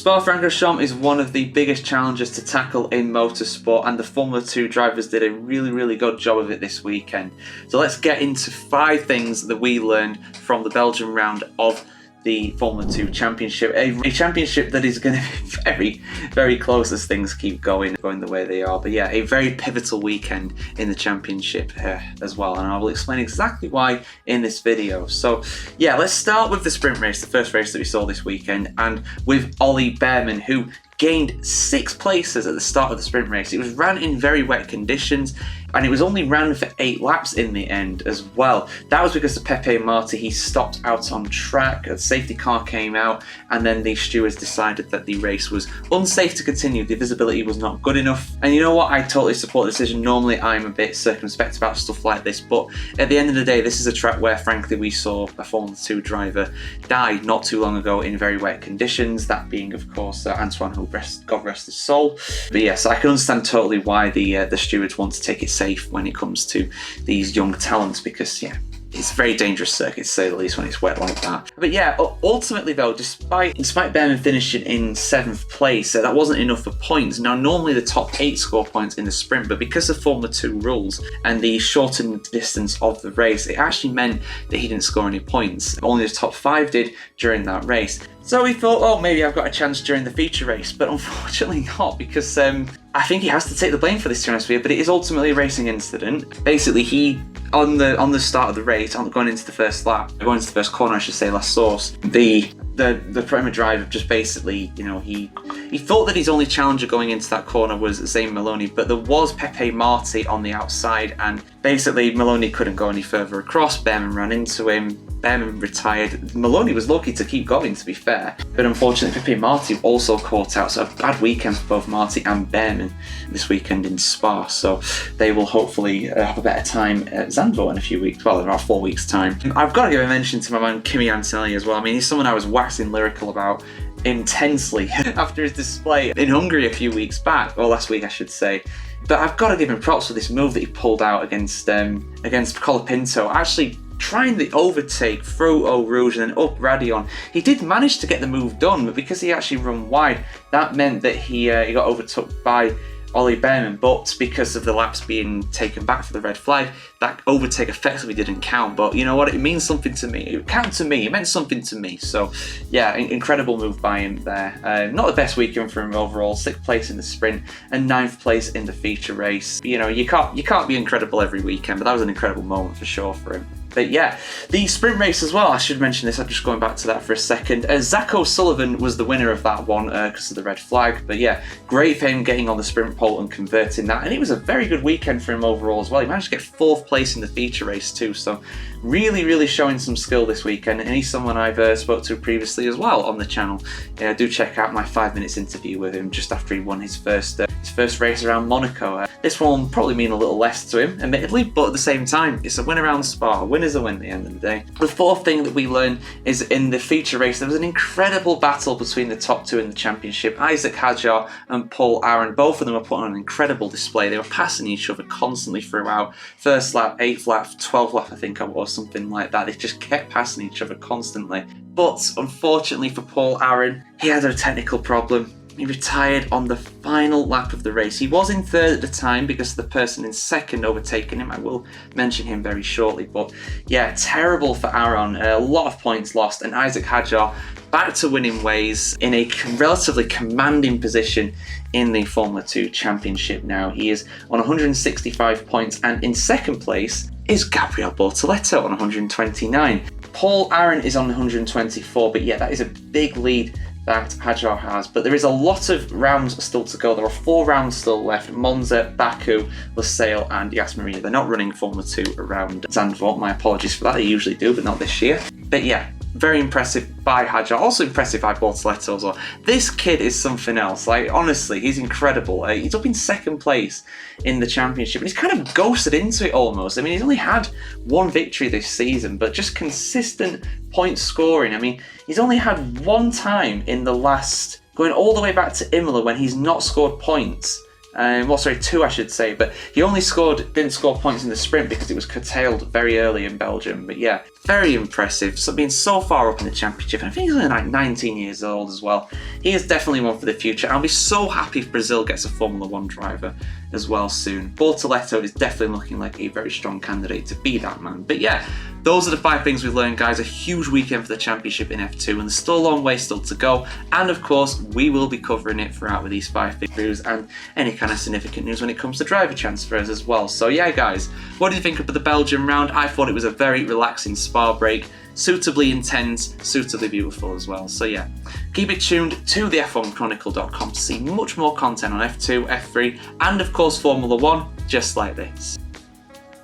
Spa-Francorchamps is one of the biggest challenges to tackle in motorsport, and the Formula 2 drivers did a really good job of it this weekend. So let's get into 5 things that we learned from the Belgian round of the Formula 2 Championship, a championship that is going to be very close as things keep going the way they are. But yeah, a very pivotal weekend in the championship as well, and I will explain exactly why in this video. So yeah, let's start with the sprint race, the first race that we saw this weekend, and with Ollie Bearman, who gained 6 places at the start of the sprint race. It was ran in very wet conditions, and it was only ran for 8 laps in the end as well. That was because of Pepe Marti. He stopped out on track, a safety car came out, and then the stewards decided that the race was unsafe to continue. The visibility was not good enough. And you know what? I totally support the decision. Normally I'm a bit circumspect about stuff like this, but at the end of the day, this is a track where frankly we saw a Formula 2 driver die not too long ago in very wet conditions, that being of course Antoine, who God rest his soul. But yes, I can understand totally why the stewards want to take it safe when it comes to these young talents, because yeah, it's a very dangerous circuit to say the least when it's wet like that. But yeah, ultimately though, despite Bearman finishing in 7th place, that wasn't enough for points. Now normally the top 8 score points in the sprint, but because of Formula 2 rules and the shortened distance of the race, it actually meant that he didn't score any points. Only the top 5 did during that race. So we thought, oh, maybe I've got a chance during the feature race, but unfortunately not, because I think he has to take the blame for this, to be honest with you, but it is ultimately a racing incident. Basically, he, on the start of the race, going into the first corner, I should say, last source, the Prema driver just basically, you know, he thought that his only challenger going into that corner was Zane Maloney, but there was Pepe Marti on the outside, and basically Maloney couldn't go any further across. Bearman ran into him. Bearman retired. Maloney was lucky to keep going, to be fair, but unfortunately Pepe Marti also caught out. So a bad weekend for both Marti and Bearman this weekend in Spa. So they will hopefully have a better time at Zandvoort in a few weeks, well, in about 4 weeks' time. I've got to give a mention to my man Kimi Antonelli as well. I mean, he's someone I was waxing lyrical about intensely after his display in Hungary a few weeks back, or last week I should say. But I've got to give him props for this move that he pulled out against Colapinto, actually trying the overtake through Eau Rouge and then up Radion. He did manage to get the move done, but because he actually run wide, that meant that he got overtook by Ollie Bearman, but because of the laps being taken back for the red flag, that overtake effectively didn't count. But you know what, it means something to me. It counted to me, it meant something to me. So yeah, incredible move by him there. Not the best weekend for him overall. 6th place in the sprint and 9th place in the feature race. You know, you can't be incredible every weekend, but that was an incredible moment for sure for him. But yeah, the sprint race as well, I should mention this, I'm just going back to that for a second. Zach O'Sullivan was the winner of that one because of the red flag. But yeah, great for him getting on the sprint pole and converting that. And it was a very good weekend for him overall as well. He managed to get 4th place in the feature race too. So really showing some skill this weekend. And he's someone I've spoke to previously as well on the channel. Yeah, do check out my 5 minutes interview with him just after he won his first race around Monaco. This one will probably mean a little less to him, admittedly, but at the same time, it's a win around Spa. A win is a win at the end of the day. The 4th thing that we learned is in the feature race, there was an incredible battle between the top 2 in the championship, Isaac Hadjar and Paul Aaron. Both of them were putting on an incredible display. They were passing each other constantly throughout. 1st lap, 8th lap, 12th lap, I think it was, something like that. They just kept passing each other constantly. But unfortunately for Paul Aaron, he had a technical problem. He retired on the final lap of the race. He was in 3rd at the time because of the person in 2nd overtaking him. I will mention him very shortly. But yeah, terrible for Aaron. A lot of points lost. And Isaac Hadjar back to winning ways in a relatively commanding position in the Formula 2 Championship now. He is on 165 points, and in 2nd place is Gabriel Bortoleto on 129. Paul Aaron is on 124, but yeah, that is a big lead that Hadjar has, but there is a lot of rounds still to go. There are 4 rounds still left: Monza, Baku, Losail and Yas Marina. They're not running Formula 2 around Zandvoort. My apologies for that, they usually do, but not this year. But yeah, very impressive by Hadjar, also impressive by Bortoleto as well. This kid is something else. Like, honestly, he's incredible. He's up in 2nd place in the championship, and he's kind of ghosted into it almost. I mean, he's only had 1 victory this season, but just consistent point scoring. I mean, he's only had 1 time in the last, going all the way back to Imola, when he's not scored points. Well, sorry, 2 I should say, but he only didn't score points in the sprint because it was curtailed very early in Belgium. But yeah, very impressive. So being so far up in the championship, and I think he's only like 19 years old as well. He is definitely one for the future. I'll be so happy if Brazil gets a Formula 1 driver as well soon. Bortoleto is definitely looking like a very strong candidate to be that man. But yeah, those are the 5 things we've learned, guys. A huge weekend for the championship in F2, and there's still a long way still to go. And of course, we will be covering it throughout with these 5 big news and any kind of significant news when it comes to driver transfers as well. So yeah, guys, what did you think of the Belgium round? I thought it was a very relaxing Spa break, suitably intense, suitably beautiful as well. So yeah, keep it tuned to the F1chronicle.com to see much more content on F2, F3, and of course Formula 1, just like this.